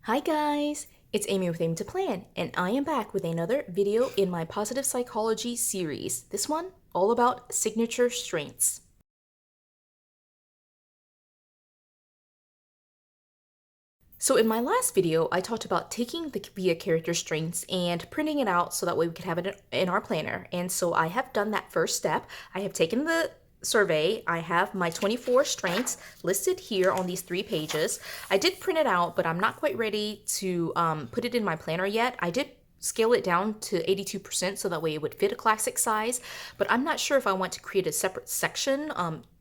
Hi guys, it's Amy with Aim to Plan, and I am back with another video in my positive psychology series. This one all about signature strengths. So in my last video, I talked about taking the VIA character strengths and printing it out so that way we could have it in our planner. And so I have done that first step. I have taken the survey. I have my 24 strengths listed here on these 3 pages. I did print it out, but I'm not quite ready to put it in my planner yet. I did scale it down to 82% so that way it would fit a classic size, but I'm not sure if I want to create a separate section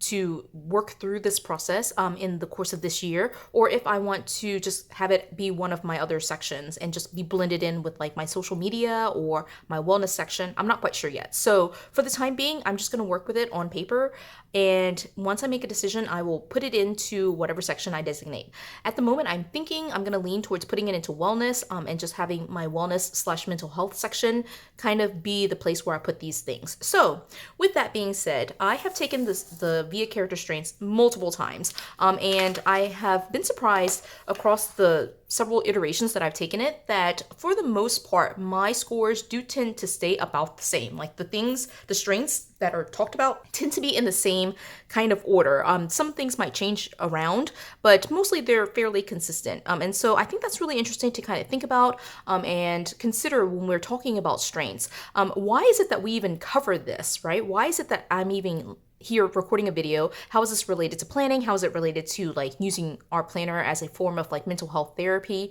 to work through this process in the course of this year, or if I want to just have it be one of my other sections and just be blended in with like my social media or my wellness section. I'm not quite sure yet. So for the time being, I'm just going to work with it on paper. And once I make a decision, I will put it into whatever section I designate. At the moment, I'm thinking I'm going to lean towards putting it into wellness and just having my wellness/mental health section kind of be the place where I put these things. So with that being said, I have taken the VIA character strengths multiple times, and I have been surprised across the several iterations that I've taken it that for the most part, my scores do tend to stay about the same. Like the strengths that are talked about tend to be in the same kind of order. Some things might change around, but mostly they're fairly consistent. And so I think that's really interesting to kind of think about and consider when we're talking about strengths. Why is it that we even cover this, right? Why is it that I'm even here recording a video? How is this related to planning? How is it related to like using our planner as a form of like mental health therapy?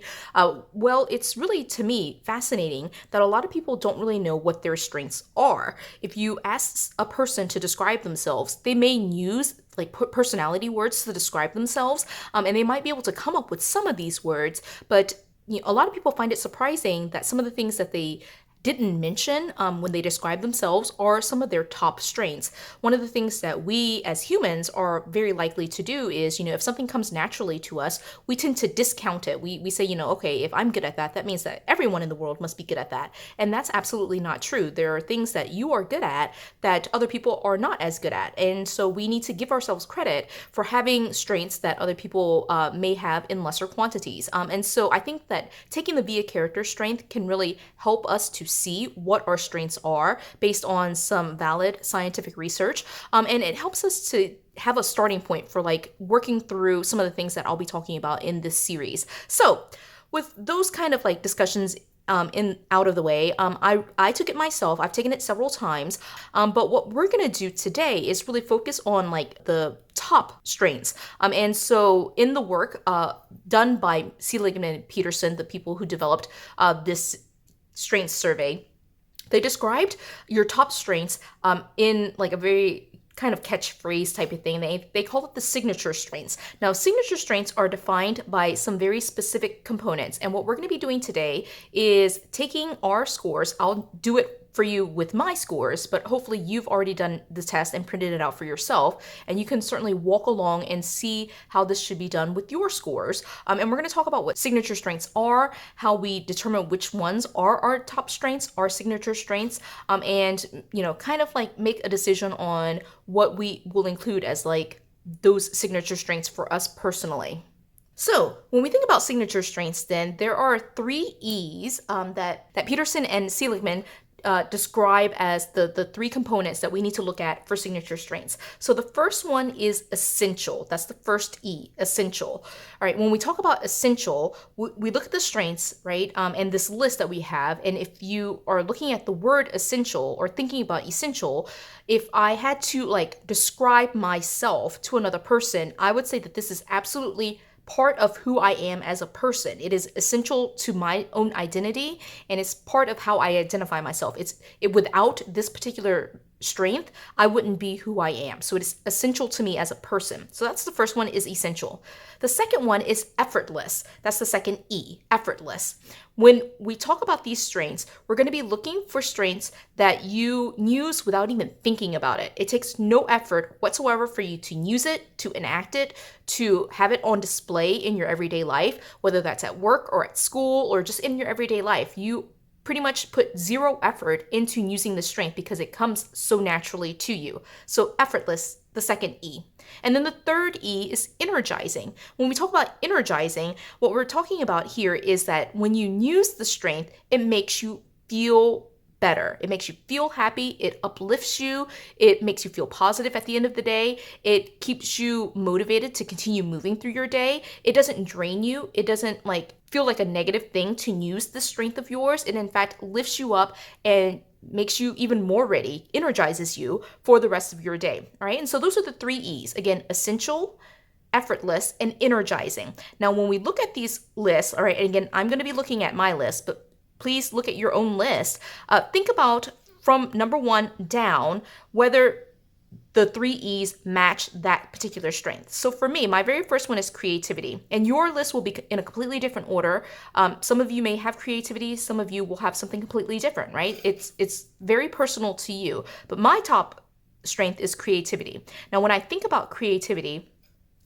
Well, it's really, to me, fascinating that a lot of people don't really know what their strengths are. If you ask a person to describe themselves, they may use like personality words to describe themselves, and they might be able to come up with some of these words, but a lot of people find it surprising that some of the things that they didn't mention when they describe themselves are some of their top strengths. One of the things that we as humans are very likely to do is, if something comes naturally to us, we tend to discount it. We say, okay, if I'm good at that, that means that everyone in the world must be good at that. And that's absolutely not true. There are things that you are good at that other people are not as good at. And so we need to give ourselves credit for having strengths that other people may have in lesser quantities. And so I think that taking the VIA character strength can really help us to see what our strengths are based on some valid scientific research. And it helps us to have a starting point for like working through some of the things that I'll be talking about in this series. So with those kind of like discussions in out of the way, I took it myself. I've taken it several times, but what we're gonna do today is really focus on like the top strengths. And so in the work done by Seligman and Peterson, the people who developed this strengths survey, they described your top strengths in like a very kind of catchphrase type of thing. They call it the signature strengths. Now, signature strengths are defined by some very specific components. And what we're going to be doing today is taking our scores. I'll do it for you with my scores, but hopefully you've already done the test and printed it out for yourself. And you can certainly walk along and see how this should be done with your scores. And we're going to talk about what signature strengths are, how we determine which ones are our top strengths, our signature strengths, and, kind of like make a decision on what we will include as like those signature strengths for us personally. So when we think about signature strengths, then there are 3 E's that Peterson and Seligman describe as the 3 components that we need to look at for signature strengths. So the first one is essential. That's the first E, essential. All right, when we talk about essential, we look at the strengths, right? And this list that we have. And if you are looking at the word essential or thinking about essential, if I had to like describe myself to another person, I would say that this is absolutely part of who I am as a person. It is essential to my own identity, and it's part of how I identify myself. Without this particular strength, I wouldn't be who I am. So it is essential to me as a person. So that's the first one, is essential. The second one is effortless. That's the second E, effortless. When we talk about these strengths, we're going to be looking for strengths that you use without even thinking about it. It takes no effort whatsoever for you to use it, to enact it, to have it on display in your everyday life, whether that's at work or at school or just in your everyday life. You pretty much put 0 effort into using the strength because it comes so naturally to you. So effortless, the second E. And then the third E is energizing. When we talk about energizing, what we're talking about here is that when you use the strength, it makes you feel better. It makes you feel happy. It uplifts you. It makes you feel positive at the end of the day. It keeps you motivated to continue moving through your day. It doesn't drain you. It doesn't feel like a negative thing to use the strength of yours. It in fact lifts you up and makes you even more ready, energizes you for the rest of your day. All right. And so those are the three E's. Again, essential, effortless, and energizing. Now, when we look at these lists, all right, and again, I'm going to be looking at my list, but please look at your own list. Think about from number one down whether the three E's match that particular strength. So for me, my very first one is creativity, and your list will be in a completely different order. Some of you may have creativity, some of you will have something completely different, right? It's very personal to you, but my top strength is creativity. Now, when I think about creativity,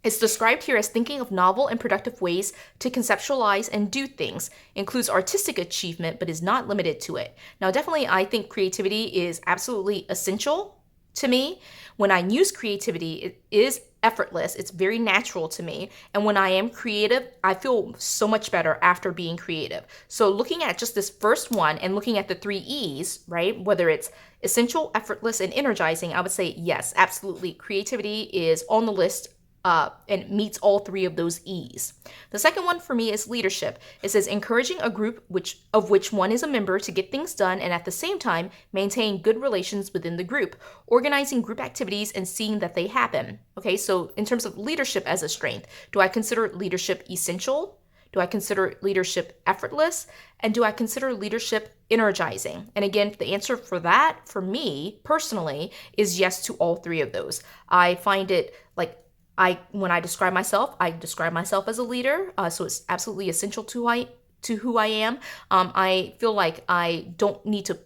it's described here as thinking of novel and productive ways to conceptualize and do things, includes artistic achievement, but is not limited to it. Now, definitely, I think creativity is absolutely essential to me. When I use creativity, it is effortless. It's very natural to me. And when I am creative, I feel so much better after being creative. So looking at just this first one and looking at the three E's, right? Whether it's essential, effortless, and energizing, I would say yes, absolutely. Creativity is on the list and meets all three of those E's. The second one for me is leadership. It says encouraging a group of which one is a member to get things done and at the same time maintain good relations within the group, organizing group activities and seeing that they happen. Okay, so in terms of leadership as a strength, do I consider leadership essential? Do I consider leadership effortless? And do I consider leadership energizing? And again, the answer for that, for me personally, is yes to all three of those. I find it when I describe myself as a leader. So it's absolutely essential to who I am. I feel like I don't need to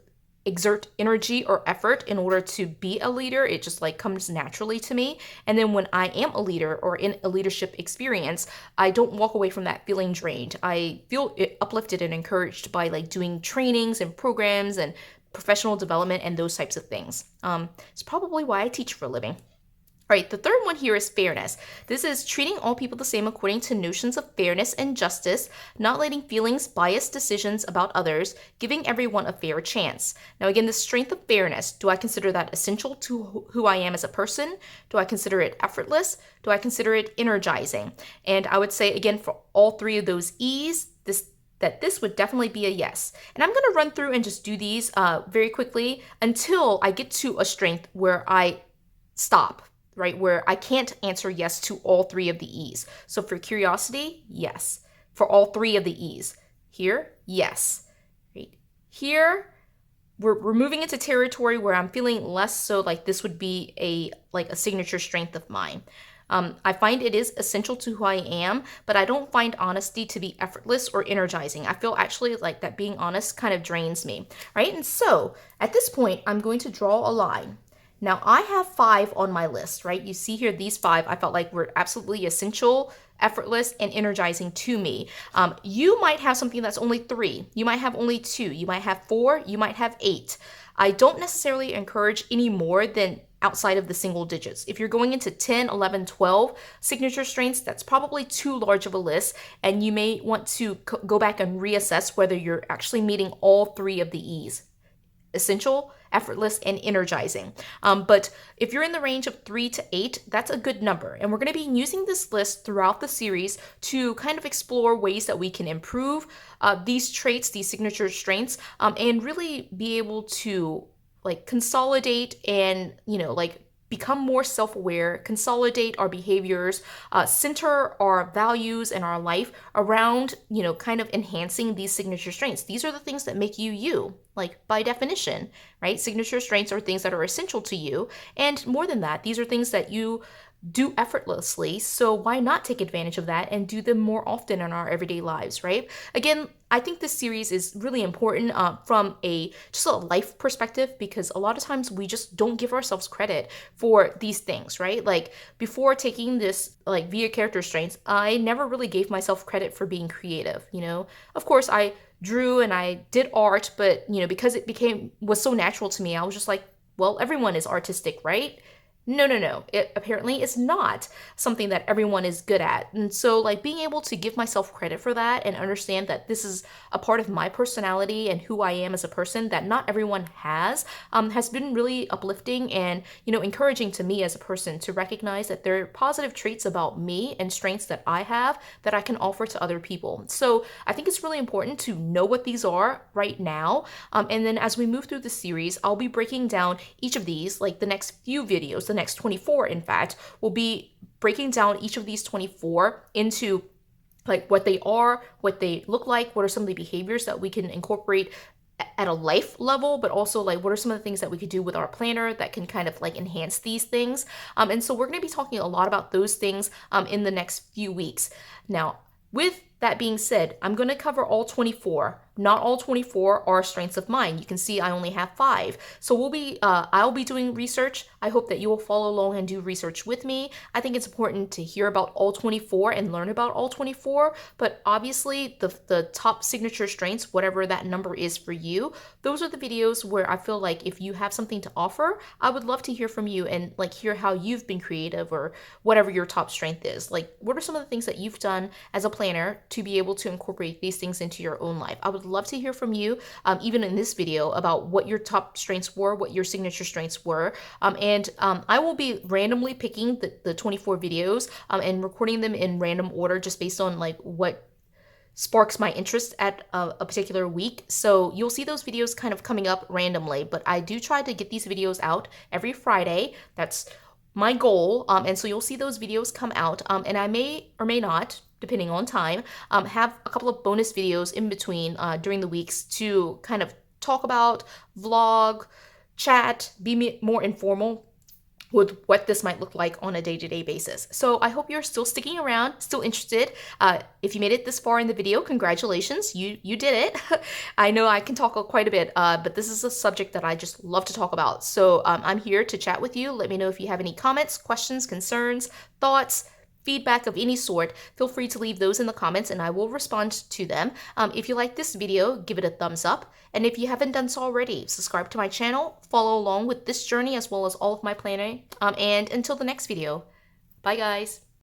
exert energy or effort in order to be a leader. It just comes naturally to me. And then when I am a leader or in a leadership experience, I don't walk away from that feeling drained. I feel uplifted and encouraged by doing trainings and programs and professional development and those types of things. It's probably why I teach for a living. All right, the third one here is fairness. This is treating all people the same according to notions of fairness and justice, not letting feelings bias decisions about others, giving everyone a fair chance. Now, again, the strength of fairness, do I consider that essential to who I am as a person? Do I consider it effortless? Do I consider it energizing? And I would say, again, for all three of those E's, this would definitely be a yes. And I'm going to run through and just do these very quickly until I get to a strength where I stop, right? Where I can't answer yes to all three of the E's. So for curiosity, yes. For all three of the E's. Here, yes. Right? Here, we're moving into territory where I'm feeling less so like this would be a signature strength of mine. I find it is essential to who I am, but I don't find honesty to be effortless or energizing. I feel actually like that being honest kind of drains me, right? And so at this point, I'm going to draw a line. Now, I have 5 on my list, right? You see here, these 5, I felt like were absolutely essential, effortless, and energizing to me. You might have something that's only 3. You might have only 2. You might have 4. You might have 8. I don't necessarily encourage any more than outside of the single digits. If you're going into 10, 11, 12 signature strengths, that's probably too large of a list, and you may want to go back and reassess whether you're actually meeting all 3 of the E's. Essential, effortless, and energizing. But if you're in the range of 3 to 8, that's a good number. And we're going to be using this list throughout the series to kind of explore ways that we can improve these traits, these signature strengths, and really be able to consolidate and, become more self-aware, consolidate our behaviors, center our values and our life around, kind of enhancing these signature strengths. These are the things that make you, by definition, right? Signature strengths are things that are essential to you. And more than that, these are things that you do effortlessly. So why not take advantage of that and do them more often in our everyday lives, right? Again, I think this series is really important from just a life perspective, because a lot of times we just don't give ourselves credit for these things, right? Before taking this via character strengths, I never really gave myself credit for being creative. Of course I drew and I did art, but because it was so natural to me, I was just like, well, everyone is artistic, right? No, no, no. It apparently is not something that everyone is good at. And so, like, being able to give myself credit for that and understand that this is a part of my personality and who I am as a person that not everyone has been really uplifting and, encouraging to me as a person to recognize that there are positive traits about me and strengths that I have that I can offer to other people. So, I think it's really important to know what these are right now. And then as we move through the series, I'll be breaking down each of these, like the next few videos, the next 24, in fact, will be breaking down each of these 24 into like what they are, what they look like, what are some of the behaviors that we can incorporate at a life level, but also like what are some of the things that we could do with our planner that can kind of like enhance these things. And so we're going to be talking a lot about those things in the next few weeks. Now, with that being said, I'm going to cover all 24. Not all 24 are strengths of mine. You can see I only have 5. So I'll be doing research. I hope that you will follow along and do research with me. I think it's important to hear about all 24 and learn about all 24, but obviously the top signature strengths, whatever that number is for you, those are the videos where I feel like if you have something to offer, I would love to hear from you and like hear how you've been creative or whatever your top strength is. Like, what are some of the things that you've done as a planner to be able to incorporate these things into your own life? I would love to hear from you, even in this video, about what your top strengths were, what your signature strengths were. I will be randomly picking the 24 videos and recording them in random order just based on like what sparks my interest at a particular week. So you'll see those videos kind of coming up randomly, but I do try to get these videos out every Friday. That's my goal. And so you'll see those videos come out. And I may or may not, depending on time, have a couple of bonus videos in between during the weeks to kind of talk about, vlog, chat, be more informal with what this might look like on a day-to-day basis. So I hope you're still sticking around, still interested. If you made it this far in the video, congratulations, you did it. I know I can talk quite a bit, but this is a subject that I just love to talk about. So I'm here to chat with you. Let me know if you have any comments, questions, concerns, thoughts, feedback of any sort. Feel free to leave those in the comments and I will respond to them. If you like this video, give it a thumbs up. And if you haven't done so already, subscribe to my channel, follow along with this journey as well as all of my planning. And until the next video, bye guys.